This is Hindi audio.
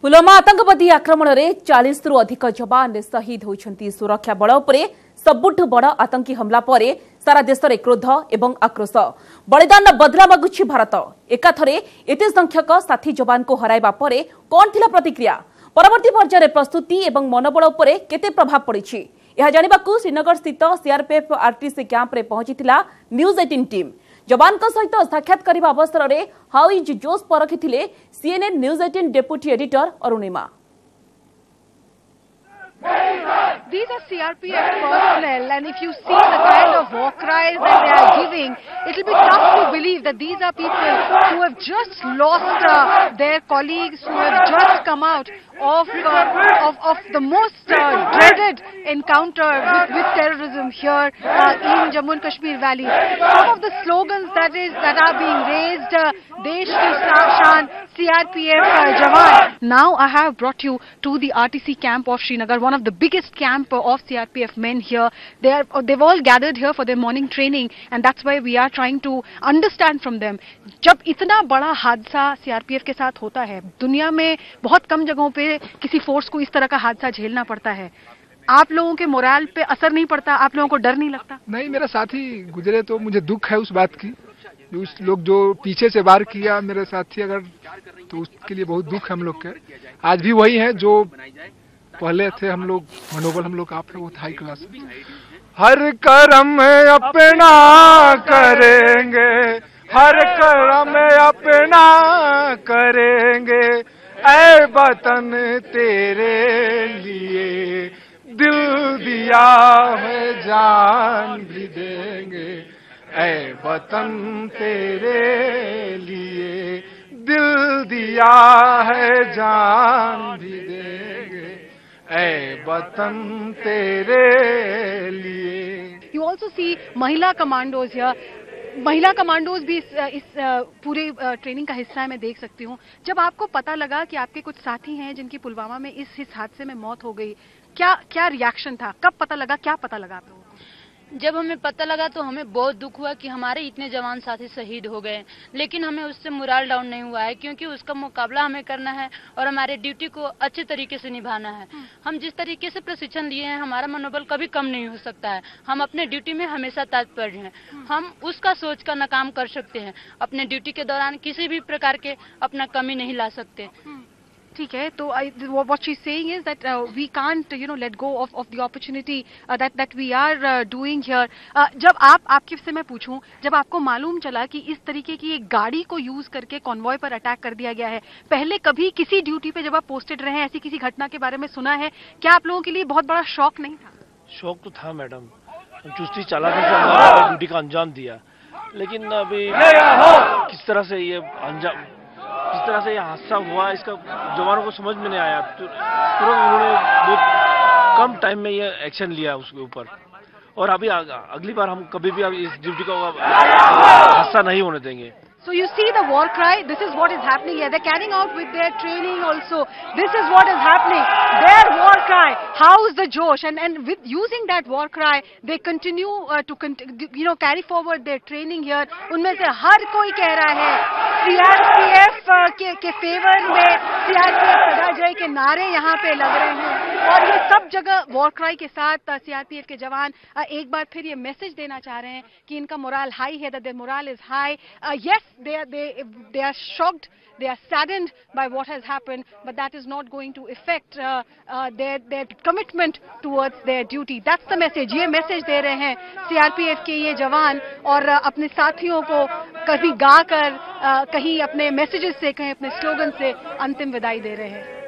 पुलवामा आतंकवादी आक्रमण में 40 रु अधिक जवान शहीद होती। सुरक्षा बल उपर सबुठु बड़ आतंकी हमला पर सारा देश में क्रोध और आक्रोश। बलिदान बदला मागुछि भारत। एकाथरे एते संख्यक साथी जवान को हराइबा परे कौन थिला प्रतिक्रिया, परवर्ती पर्यायर प्रस्तुति और मनोबल उपर केते प्रभाव पड़िछि यह जानिबाकू श्रीनगर स्थित सीआरपीएफ आरटीसी कैंप रे पहुंचीथिला न्यूज 18 टीम। जवान सहित साक्षात करने अवसर में हाउ जोश परखिथिले CNN news 18 deputy editor Arunima. These are CRPF personnel, and if you see the kind of war cries that they are giving, it will be tough to believe that these are people who have just lost their colleagues, who have just come out of the most dreaded encounter with terrorism here in Jammu and Kashmir Valley. Some of the slogans that are being raised, Desh ki Shan, CRPF Jawan. Now I have brought you to the RTC camp of Srinagar, one of the biggest camp of CRPF men here. They've all gathered here for their morning training, and that's why we are trying to understand from them. जब इतना बड़ा हादसा CRPF के साथ होता है, दुनिया में बहुत कम जगहों पे किसी फोर्स को इस तरह का हादसा झेलना पड़ता है। आप लोगों के मोराल पे असर नहीं पड़ता? आप लोगों को डर नहीं लगता? नहीं, मेरा साथी गुजरे तो मुझे दुख है उस बात की। उस लोग जो पीछे से वार किया मेरे साथी, अगर तो उसके लिए बहुत दुख है हम लोग के। आज भी वही है जो पहले थे हम लोग। मनोबल हम लोग आप लोग हाई क्लास। हर कर्म अपना करेंगे, हर कर्म अपना करेंगे, ऐ वतन तेरे लिए दिल दिया है जान भी देंगे, ऐ वतन तेरे लिए दिल दिया है जान भी देंगे, ऐ वतन तेरे लिए। You also see महिला कमांडोज here. महिला कमांडोज भी इस पूरे ट्रेनिंग का हिस्सा है, मैं देख सकती हूँ। जब आपको पता लगा कि आपके कुछ साथी हैं जिनकी पुलवामा में इस हादसे में मौत हो गई, क्या रिएक्शन था? कब पता लगा, क्या पता लगा आप लोगों को? जब हमें पता लगा तो हमें बहुत दुख हुआ कि हमारे इतने जवान साथी शहीद हो गए, लेकिन हमें उससे मोरल डाउन नहीं हुआ है, क्योंकि उसका मुकाबला हमें करना है और हमारे ड्यूटी को अच्छे तरीके से निभाना है। हम जिस तरीके से प्रशिक्षण लिए हैं, हमारा मनोबल कभी कम नहीं हो सकता है। हम अपने ड्यूटी में हमेशा तत्पर हैं। हम उसका सोच कर नाकाम कर सकते हैं। अपने ड्यूटी के दौरान किसी भी प्रकार के अपना कमी नहीं ला सकते। ठीक है, तो what she's saying is that we can't let go of the opportunity that we are doing here. जब आपके से मैं पूछूं, जब आपको मालूम चला कि इस तरीके की एक गाड़ी को यूज करके कॉन्वॉय पर अटैक कर दिया गया है, पहले कभी किसी ड्यूटी पे जब आप पोस्टेड रहे हैं ऐसी किसी घटना के बारे में सुना है? क्या आप लोगों के लिए बहुत बड़ा शौक नहीं था? शौक तो था मैडम, चुस्ती चालाकी से हमारे ड्यूटी का अंजाम दिया, लेकिन अभी किस तरह से ये हादसा हुआ इसका जवानों को समझ में नहीं आया। तुरंत उन्होंने बहुत कम टाइम में ये एक्शन लिया उसके ऊपर, और अभी अगली बार हम कभी भी इस ड्यूटी का हादसा नहीं होने देंगे। So you see the war cry. This is what is happening here. They're carrying out with their training also. This is what is happening. Their war cry. How's the Josh? And with using that war cry, they continue to carry forward their training here. उनमें से हर कोई कह रहा है CRPF के फेवर में, CRPF सदा जय के नारे यहाँ पे लग रहे हैं, और ये सब जगह वॉर क्राई के साथ CRPF के जवान एक बार फिर ये मैसेज देना चाह रहे हैं कि इनका मोरल हाई है, that their morale is high. Yes, they are shocked, they are saddened by what has happened, but that is not going to affect their commitment towards their duty. That's the message. ये मैसेज दे रहे हैं CRPF के ये जवान, और अपने साथियों को कभी गाकर, कहीं अपने मैसेजेस से, कहीं अपने स्लोगन से अंतिम विदाई दे रहे हैं।